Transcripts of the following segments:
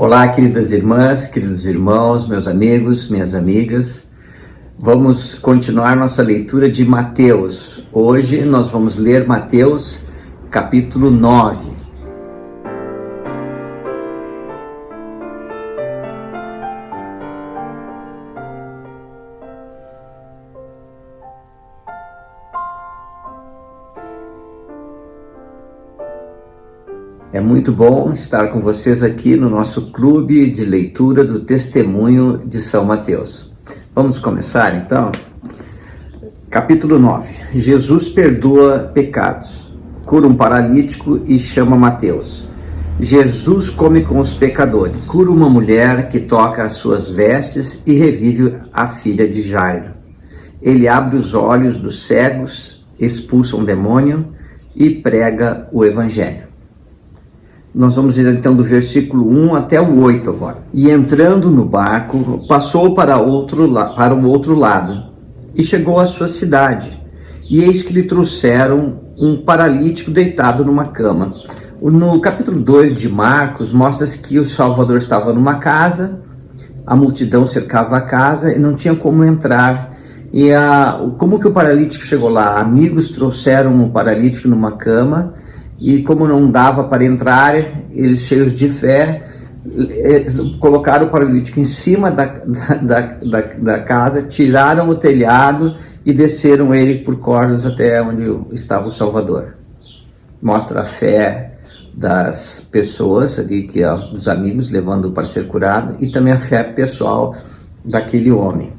Olá, queridas irmãs, queridos irmãos, meus amigos, minhas amigas. Vamos continuar nossa leitura de Mateus. Hoje nós vamos ler Mateus capítulo 9. É muito bom estar com vocês aqui no nosso clube de leitura do Testemunho de São Mateus. Vamos começar então? Capítulo 9. Jesus perdoa pecados, cura um paralítico e chama Mateus. Jesus come com os pecadores, cura uma mulher que toca as suas vestes e revive a filha de Jairo. Ele abre os olhos dos cegos, expulsa um demônio e prega o evangelho. Nós vamos ir então do versículo 1 até o 8 agora. E entrando no barco, passou para o outro lado e chegou à sua cidade. E eis que lhe trouxeram um paralítico deitado numa cama. No capítulo 2 de Marcos, mostra-se que o Salvador estava numa casa, a multidão cercava a casa e não tinha como entrar. E como que o paralítico chegou lá? Amigos trouxeram um paralítico numa cama. E como não dava para entrar, eles cheios de fé, colocaram o paralítico em cima da casa, tiraram o telhado e desceram ele por cordas até onde estava o Salvador. Mostra a fé das pessoas ali, dos amigos, levando-o para ser curado, e também a fé pessoal daquele homem.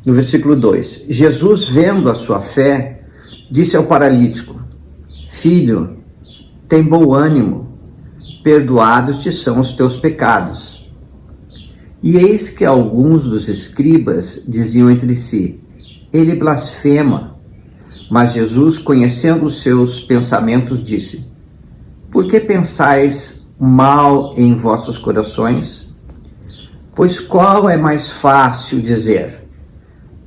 No versículo 2, Jesus, vendo a sua fé, disse ao paralítico: Filho, tem bom ânimo, perdoados te são os teus pecados. E eis que alguns dos escribas diziam entre si: ele blasfema. Mas Jesus, conhecendo os seus pensamentos, disse: por que pensais mal em vossos corações? Pois qual é mais fácil dizer: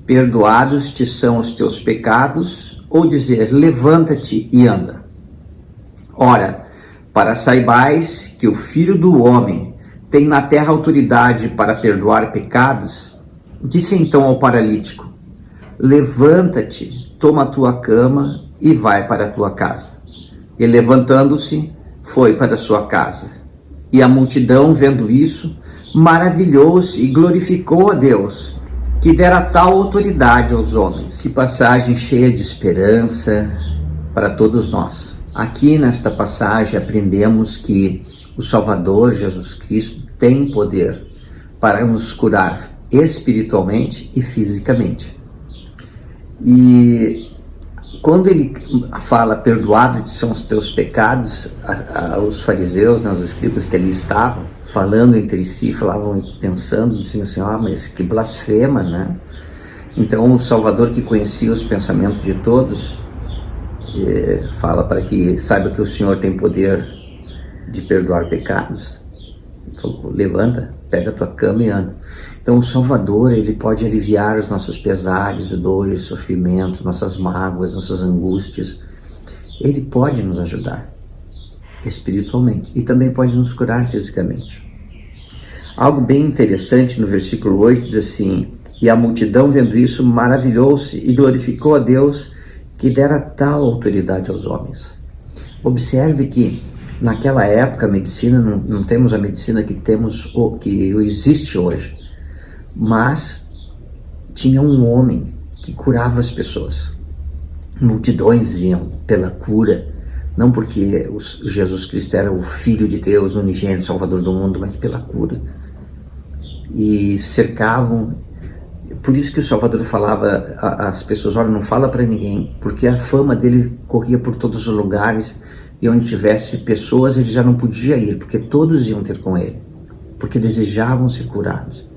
perdoados te são os teus pecados, ou dizer: levanta-te e anda? Ora, para saibais que o Filho do Homem tem na terra autoridade para perdoar pecados, disse então ao paralítico: levanta-te, toma a tua cama e vai para a tua casa. E levantando-se, foi para a sua casa. E a multidão, vendo isso, maravilhou-se e glorificou a Deus, que dera tal autoridade aos homens. Que passagem cheia de esperança para todos nós. Aqui nesta passagem aprendemos que o Salvador Jesus Cristo tem poder para nos curar espiritualmente e fisicamente. E quando ele fala perdoado são os teus pecados, os fariseus, os escribas que ali estavam, falando entre si, falavam pensando, diziam assim: mas que blasfema, né? Então o Salvador, que conhecia os pensamentos de todos, fala para que saiba que o Senhor tem poder de perdoar pecados. Ele falou: levanta, pega a tua cama e anda. Então o Salvador, ele pode aliviar os nossos pesares, dores, sofrimentos, nossas mágoas, nossas angústias. Ele pode nos ajudar espiritualmente e também pode nos curar fisicamente. Algo bem interessante no versículo 8 diz assim: e a multidão, vendo isso, maravilhou-se e glorificou a Deus, que dera tal autoridade aos homens. Observe que naquela época a medicina, não temos a medicina que existe hoje, mas tinha um homem que curava as pessoas. Multidões iam pela cura, não porque Jesus Cristo era o Filho de Deus, o unigênito, Salvador do mundo, mas pela cura. E cercavam. Por isso que o Salvador falava às pessoas: olha, não fala para ninguém, porque a fama dele corria por todos os lugares, e onde tivesse pessoas ele já não podia ir, porque todos iam ter com ele, porque desejavam ser curados.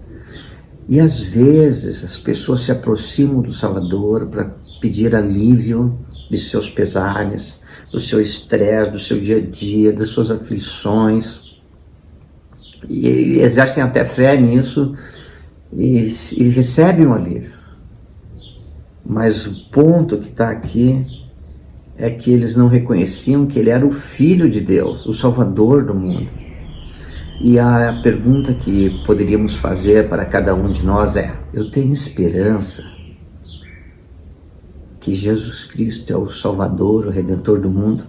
E às vezes as pessoas se aproximam do Salvador para pedir alívio de seus pesares, do seu estresse, do seu dia a dia, das suas aflições, e exercem até fé nisso, e recebem um alívio. Mas o ponto que está aqui é que eles não reconheciam que ele era o Filho de Deus, o Salvador do mundo. E a pergunta que poderíamos fazer para cada um de nós é: eu tenho esperança que Jesus Cristo é o Salvador, o Redentor do mundo?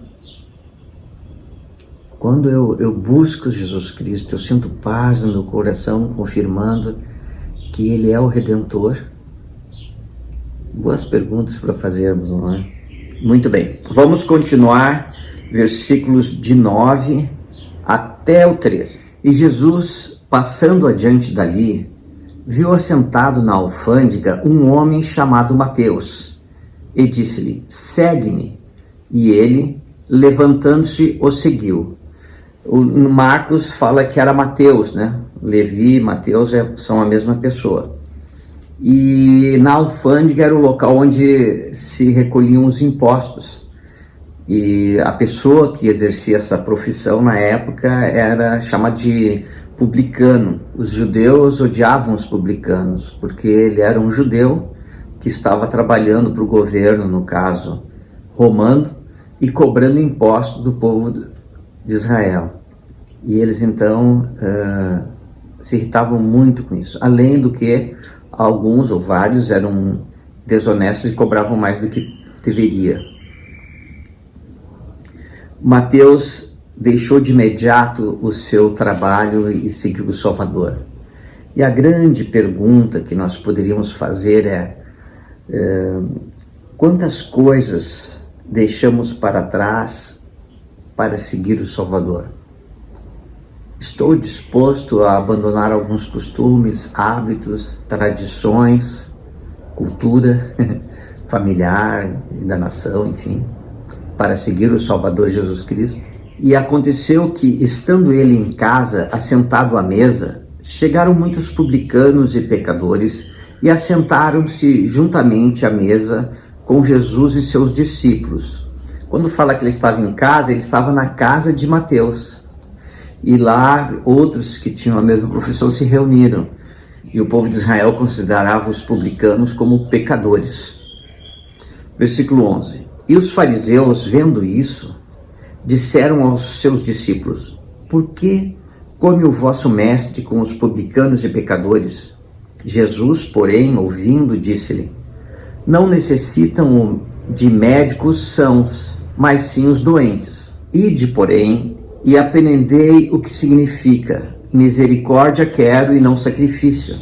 Quando eu busco Jesus Cristo, eu sinto paz no meu coração, confirmando que Ele é o Redentor? Boas perguntas para fazermos, não é? Muito bem, vamos continuar, versículos de 9 até o 13. E Jesus, passando adiante dali, viu assentado na alfândega um homem chamado Mateus, e disse-lhe: segue-me. E ele, levantando-se, o seguiu. O Marcos fala que era Mateus, né? Levi e Mateus são a mesma pessoa. E na alfândega era o local onde se recolhiam os impostos. E a pessoa que exercia essa profissão na época era chamada de publicano. Os judeus odiavam os publicanos, porque ele era um judeu que estava trabalhando para o governo, no caso romano, e cobrando impostos do povo de Israel. E eles então se irritavam muito com isso. Além do que alguns ou vários eram desonestos e cobravam mais do que deveria. Mateus deixou de imediato o seu trabalho e seguiu o Salvador. E a grande pergunta que nós poderíamos fazer é: quantas coisas deixamos para trás para seguir o Salvador? Estou disposto a abandonar alguns costumes, hábitos, tradições, cultura familiar e da nação, enfim, para seguir o Salvador Jesus Cristo? E aconteceu que, estando ele em casa, assentado à mesa, chegaram muitos publicanos e pecadores e assentaram-se juntamente à mesa com Jesus e seus discípulos. Quando fala que ele estava em casa, ele estava na casa de Mateus. E lá outros que tinham a mesma profissão se reuniram. E o povo de Israel considerava os publicanos como pecadores. Versículo 11. E os fariseus, vendo isso, disseram aos seus discípulos: por que come o vosso mestre com os publicanos e pecadores? Jesus, porém, ouvindo, disse-lhe: não necessitam de médicos sãos, mas sim os doentes. Ide, porém, e aprendei o que significa: misericórdia quero e não sacrifício,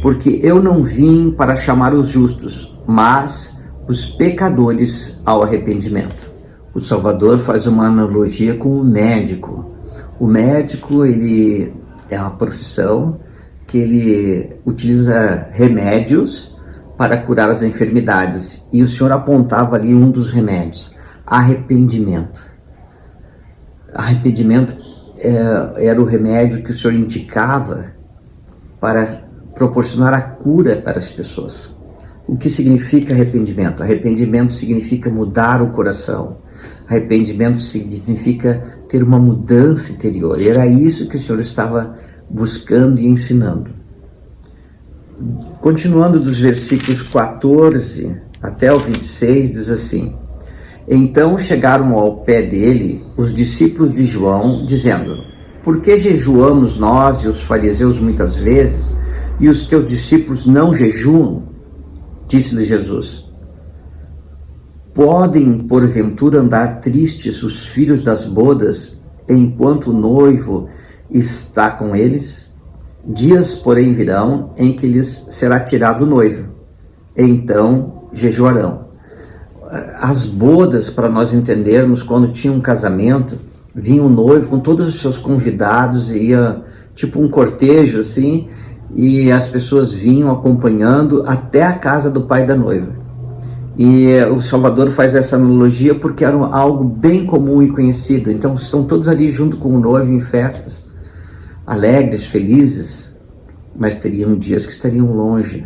porque eu não vim para chamar os justos, mas os pecadores ao arrependimento. O Salvador faz uma analogia com o médico. O médico, ele é uma profissão que ele utiliza remédios para curar as enfermidades. E o Senhor apontava ali um dos remédios: arrependimento. Arrependimento era o remédio que o Senhor indicava para proporcionar a cura para as pessoas. O que significa arrependimento? Arrependimento significa mudar o coração. Arrependimento significa ter uma mudança interior. E era isso que o Senhor estava buscando e ensinando. Continuando dos versículos 14 até o 26, diz assim: então chegaram ao pé dele os discípulos de João, dizendo: por que jejuamos nós e os fariseus muitas vezes, e os teus discípulos não jejuam? Disse-lhe Jesus: podem porventura andar tristes os filhos das bodas, enquanto o noivo está com eles? Dias, porém, virão em que lhes será tirado o noivo, então jejuarão. As bodas, para nós entendermos, quando tinha um casamento, vinha o noivo com todos os seus convidados, ia tipo um cortejo assim, e as pessoas vinham acompanhando até a casa do pai da noiva. E o Salvador faz essa analogia porque era algo bem comum e conhecido. Então estão todos ali junto com o noivo em festas, alegres, felizes, mas teriam dias que estariam longe.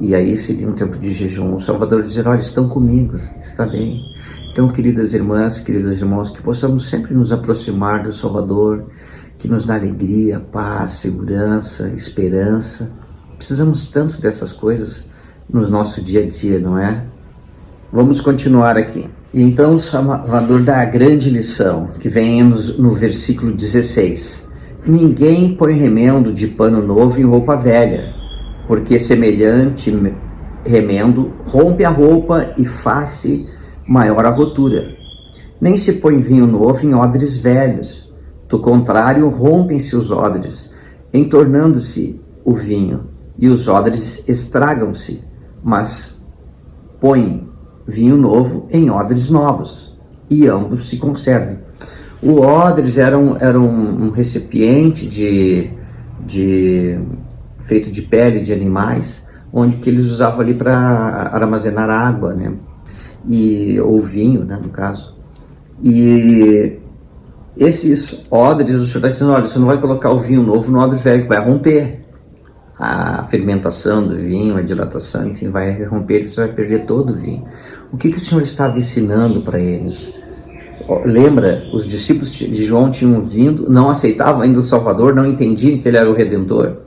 E aí seria um tempo de jejum. O Salvador dizer: olha, estão comigo, está bem. Então, queridas irmãs, queridos irmãos, que possamos sempre nos aproximar do Salvador, que nos dá alegria, paz, segurança, esperança. Precisamos tanto dessas coisas no nosso dia a dia, não é? Vamos continuar aqui. E então o Salvador dá a grande lição, que vem no versículo 16. ninguém põe remendo de pano novo em roupa velha, porque semelhante remendo rompe a roupa e faz-se maior a rotura. Nem se põe vinho novo em odres velhos, do contrário rompem-se os odres, entornando-se o vinho, e os odres estragam-se, mas põe vinho novo em odres novos, e ambos se conservam. O odres era um recipiente feito de pele de animais, onde que eles usavam ali para armazenar água, né? Ou vinho, né, no caso. E esses odres, o senhor está dizendo, olha, você não vai colocar o vinho novo no odre velho, que vai romper. A fermentação do vinho, a dilatação, enfim, vai romper e você vai perder todo o vinho. O que o senhor estava ensinando para eles? Lembra, os discípulos de João tinham vindo, não aceitavam ainda o Salvador, não entendiam que ele era o Redentor,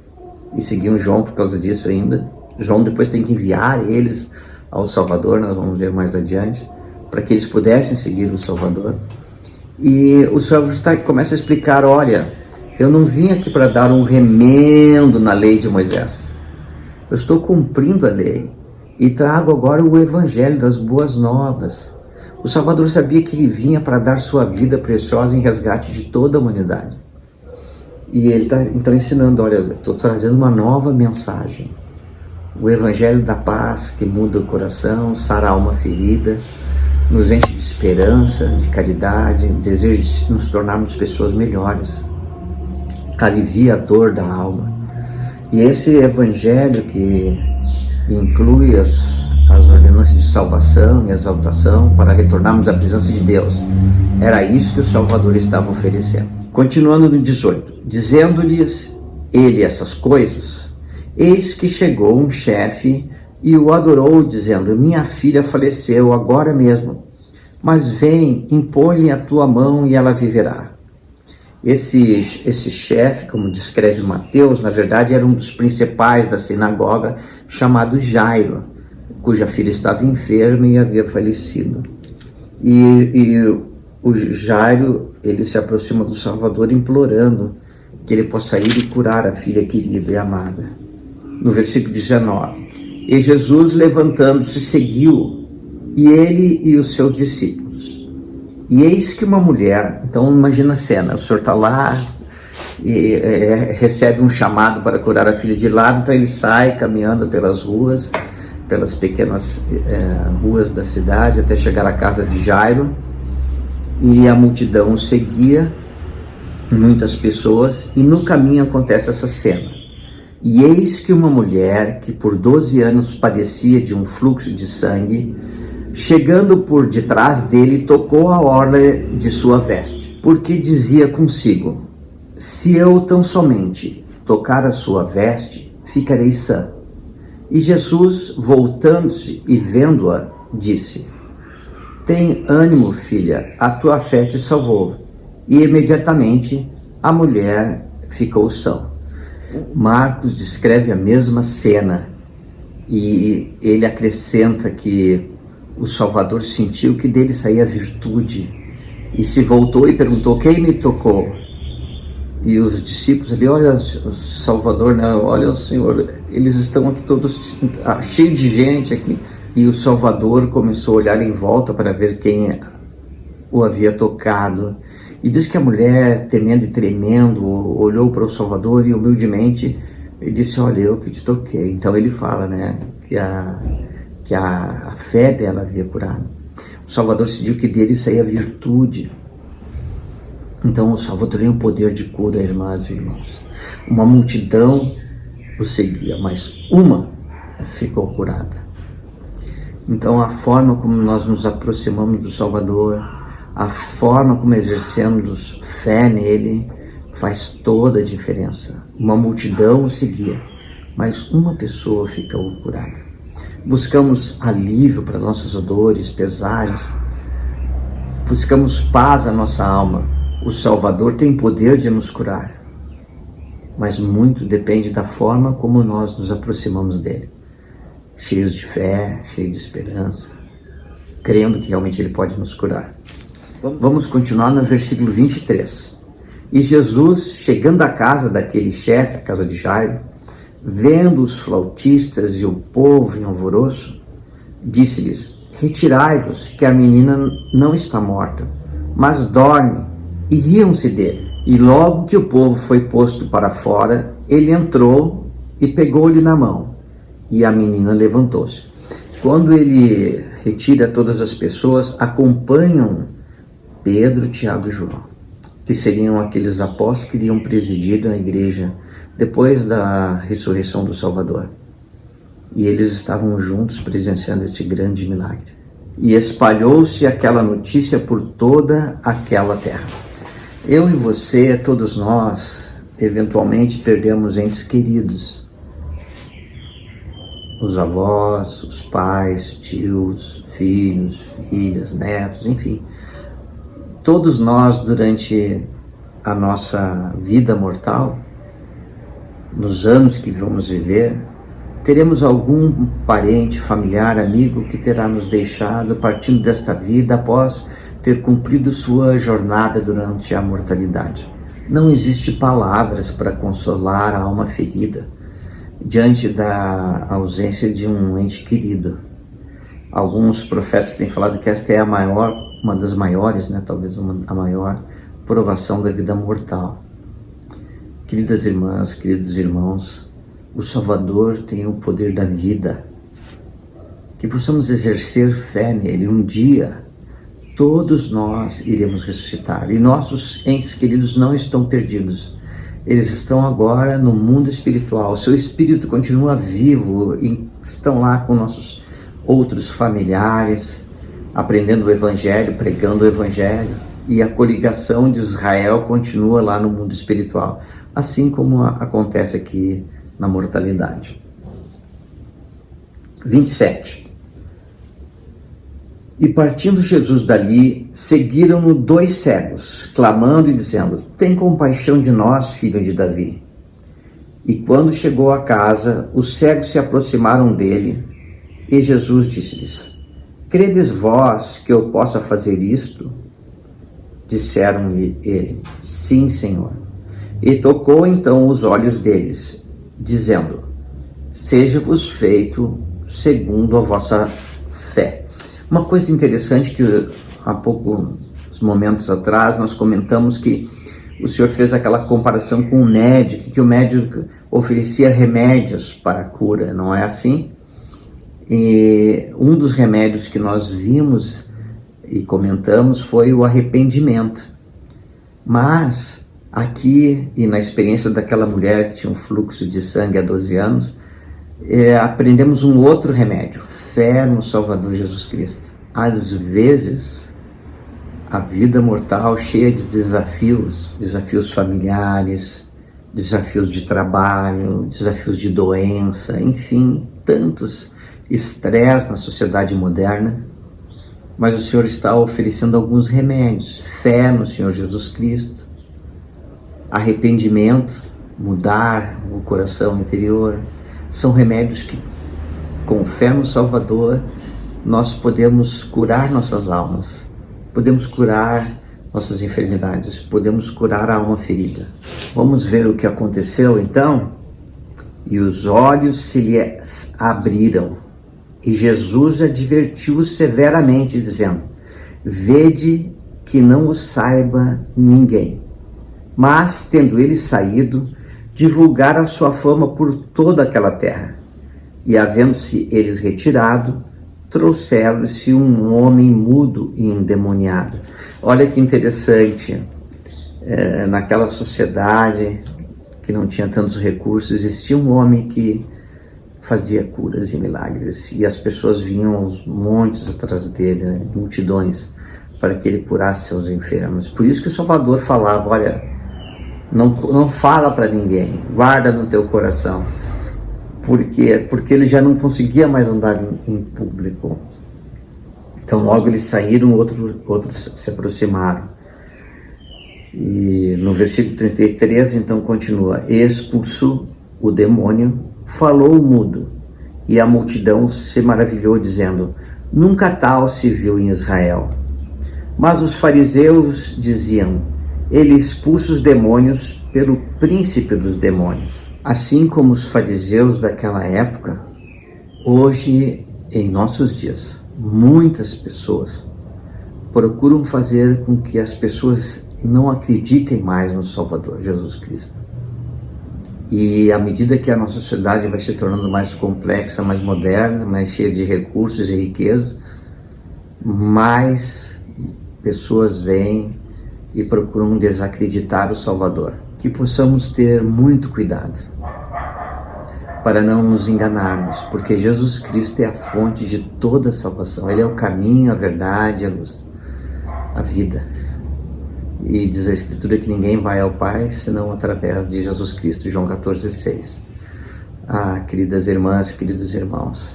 e seguiam João por causa disso ainda. João depois tem que enviar eles ao Salvador, nós vamos ver mais adiante, para que eles pudessem seguir o Salvador. E o Senhor começa a explicar, olha, eu não vim aqui para dar um remendo na lei de Moisés. Eu estou cumprindo a lei e trago agora o Evangelho das Boas Novas. O Salvador sabia que ele vinha para dar sua vida preciosa em resgate de toda a humanidade. E ele está então ensinando, olha, estou trazendo uma nova mensagem. O Evangelho da paz que muda o coração, sara a alma ferida, nos enche de esperança, de caridade, desejo de nos tornarmos pessoas melhores. Alivia a dor da alma. E esse Evangelho que inclui as ordenanças de salvação e exaltação para retornarmos à presença de Deus, era isso que o Salvador estava oferecendo. Continuando no 18, dizendo-lhes ele essas coisas, eis que chegou um chefe e o adorou, dizendo, minha filha faleceu agora mesmo, mas vem, impõe-lhe a tua mão e ela viverá. Esse chefe, como descreve Mateus, na verdade era um dos principais da sinagoga, chamado Jairo, cuja filha estava enferma e havia falecido. E o Jairo, ele se aproxima do Salvador implorando que ele possa ir e curar a filha querida e amada. No versículo 19, e Jesus levantando-se seguiu, e ele e os seus discípulos. E eis que uma mulher, então imagina a cena, o senhor está lá e recebe um chamado para curar a filha de Lázaro, então ele sai caminhando pelas ruas, pelas pequenas ruas da cidade, até chegar à casa de Jairo, e a multidão seguia, muitas pessoas, e no caminho acontece essa cena. E eis que uma mulher que por 12 anos padecia de um fluxo de sangue, chegando por detrás dele, tocou a orla de sua veste, porque dizia consigo, se eu tão somente tocar a sua veste, ficarei sã. E Jesus, voltando-se e vendo-a, disse, tem ânimo, filha, a tua fé te salvou. E imediatamente a mulher ficou sã. Marcos descreve a mesma cena e ele acrescenta que o Salvador sentiu que dele saía virtude e se voltou e perguntou, quem me tocou? E os discípulos ali, olha o Salvador, né? Olha o Senhor, eles estão aqui todos cheios de gente aqui. E o Salvador começou a olhar em volta para ver quem o havia tocado. E diz que a mulher, temendo e tremendo, olhou para o Salvador e humildemente ele disse, olha, eu que te toquei. Então ele fala, né, que a fé dela havia curado. O Salvador decidiu que dele saía virtude. Então o Salvador tem o poder de cura, irmãs e irmãos. Uma multidão o seguia, mas uma ficou curada. Então a forma como nós nos aproximamos do Salvador, a forma como exercemos fé nele, faz toda a diferença. Uma multidão o seguia, mas uma pessoa ficou curada. Buscamos alívio para nossas dores, pesares, buscamos paz à nossa alma. O Salvador tem poder de nos curar, mas muito depende da forma como nós nos aproximamos dele. Cheios de fé, cheios de esperança, crendo que realmente ele pode nos curar. Vamos continuar no versículo 23. E Jesus, chegando à casa daquele chefe, a casa de Jairo, vendo os flautistas e o povo em alvoroço, disse-lhes: retirai-vos, que a menina não está morta, mas dorme. E riam-se dele. E logo que o povo foi posto para fora, ele entrou e pegou-lhe na mão, e a menina levantou-se. Quando ele retira todas as pessoas, acompanham Pedro, Tiago e João, que seriam aqueles apóstolos que iriam presidir a igreja depois da ressurreição do Salvador. E eles estavam juntos presenciando este grande milagre. E espalhou-se aquela notícia por toda aquela terra. Eu e você, todos nós, eventualmente perdemos entes queridos. Os avós, os pais, tios, filhos, filhas, netos, enfim. Todos nós, durante a nossa vida mortal, nos anos que vamos viver, teremos algum parente, familiar, amigo que terá nos deixado partindo desta vida após ter cumprido sua jornada durante a mortalidade. Não existe palavras para consolar a alma ferida diante da ausência de um ente querido. Alguns profetas têm falado que esta é uma das maiores, talvez a maior provação da vida mortal. Queridas irmãs, queridos irmãos, o Salvador tem o poder da vida. Que possamos exercer fé nele. Um dia, todos nós iremos ressuscitar. E nossos entes queridos não estão perdidos. Eles estão agora no mundo espiritual. Seu espírito continua vivo e estão lá com nossos outros familiares, aprendendo o Evangelho, pregando o Evangelho. E a coligação de Israel continua lá no mundo espiritual. Assim como acontece aqui na mortalidade. 27. E partindo Jesus dali, seguiram-no 2 cegos, clamando e dizendo: tem compaixão de nós, filho de Davi. E quando chegou à casa, os cegos se aproximaram dele, e Jesus disse-lhes: credes vós que eu possa fazer isto? Disseram-lhe ele: sim, Senhor. E tocou então os olhos deles, dizendo: seja-vos feito segundo a vossa fé. Uma coisa interessante que há poucos momentos atrás nós comentamos que o Senhor fez aquela comparação com o médico, que o médico oferecia remédios para a cura, não é assim? E um dos remédios que nós vimos e comentamos foi o arrependimento. Mas aqui, e na experiência daquela mulher que tinha um fluxo de sangue há 12 anos, aprendemos um outro remédio: fé no Salvador Jesus Cristo. Às vezes, a vida mortal cheia de desafios familiares, desafios de trabalho, desafios de doença, enfim, tantos estresse na sociedade moderna. Mas o Senhor está oferecendo alguns remédios: fé no Senhor Jesus Cristo, arrependimento, mudar o coração interior. São remédios que, com fé no Salvador, nós podemos curar nossas almas, podemos curar nossas enfermidades, podemos curar a alma ferida. Vamos ver o que aconteceu então? E os olhos se lhes abriram, e Jesus advertiu-os severamente, dizendo: vede que não o saiba ninguém. Mas, tendo ele saído, divulgar a sua fama por toda aquela terra. E havendo-se eles retirado, trouxeram-se um homem mudo e endemoniado. Olha que interessante, naquela sociedade que não tinha tantos recursos, existia um homem que fazia curas e milagres, e as pessoas vinham aos montes atrás dele, multidões, para que ele curasse seus enfermos. Por isso que o Salvador falava: olha, não fala para ninguém, guarda no teu coração. Porque ele já não conseguia mais andar em público. Então logo eles saíram, outros se aproximaram. E no versículo 33 então continua: expulsou o demônio, falou o mudo, e a multidão se maravilhou, dizendo: nunca tal se viu em Israel. Mas os fariseus diziam: ele expulsa os demônios pelo príncipe dos demônios. Assim como os fariseus daquela época, hoje, em nossos dias, muitas pessoas procuram fazer com que as pessoas não acreditem mais no Salvador, Jesus Cristo. E à medida que a nossa sociedade vai se tornando mais complexa, mais moderna, mais cheia de recursos e riquezas, mais pessoas vêm e procuram desacreditar o Salvador. Que possamos ter muito cuidado para não nos enganarmos, porque Jesus Cristo é a fonte de toda a salvação. Ele é o caminho, a verdade, a luz, a vida. E diz a Escritura que ninguém vai ao Pai senão através de Jesus Cristo, João 14,6. Ah, queridas irmãs, queridos irmãos,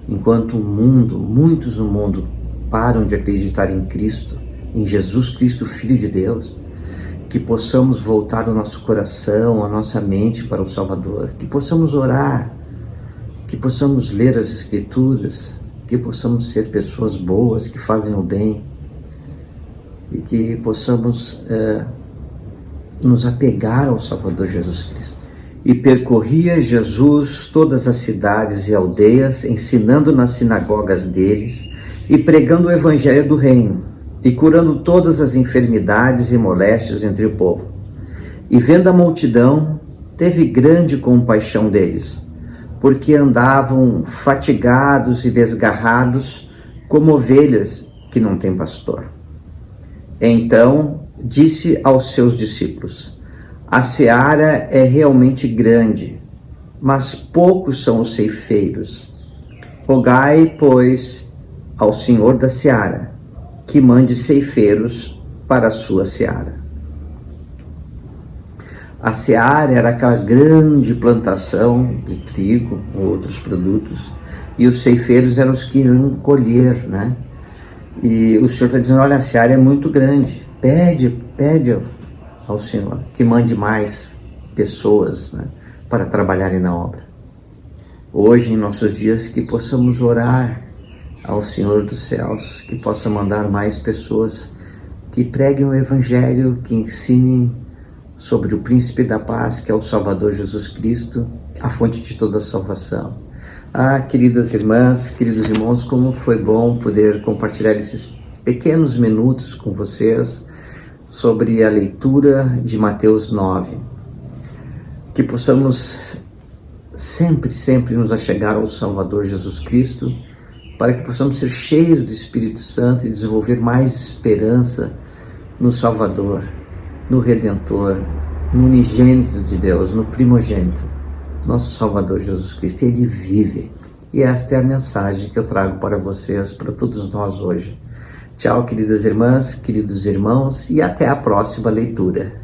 enquanto o mundo, muitos no mundo, param de acreditar em Cristo, em Jesus Cristo, Filho de Deus, que possamos voltar o nosso coração, a nossa mente para o Salvador, que possamos orar, que possamos ler as Escrituras, que possamos ser pessoas boas, que fazem o bem, e que possamos nos apegar ao Salvador Jesus Cristo. E percorria Jesus todas as cidades e aldeias, ensinando nas sinagogas deles e pregando o evangelho do reino, e curando todas as enfermidades e moléstias entre o povo. E vendo a multidão, teve grande compaixão deles, porque andavam fatigados e desgarrados, como ovelhas que não têm pastor. Então disse aos seus discípulos: a seara é realmente grande, mas poucos são os ceifeiros. Rogai, pois, ao Senhor da seara, que mande ceifeiros para a sua seara. A seara era aquela grande plantação de trigo ou outros produtos, e os ceifeiros eram os que iriam colher, né? E o Senhor está dizendo: olha, a seara é muito grande, pede ao Senhor que mande mais pessoas, né, para trabalharem na obra. Hoje, em nossos dias, que possamos orar ao Senhor dos céus, que possa mandar mais pessoas que preguem o Evangelho, que ensinem sobre o Príncipe da Paz, que é o Salvador Jesus Cristo, a fonte de toda a salvação. Ah, queridas irmãs, queridos irmãos, como foi bom poder compartilhar esses pequenos minutos com vocês sobre a leitura de Mateus 9. Que possamos sempre nos achegar ao Salvador Jesus Cristo, para que possamos ser cheios do Espírito Santo e desenvolver mais esperança no Salvador, no Redentor, no unigênito de Deus, no primogênito, nosso Salvador Jesus Cristo. Ele vive. E esta é a mensagem que eu trago para vocês, para todos nós hoje. Tchau, queridas irmãs, queridos irmãos, e até a próxima leitura.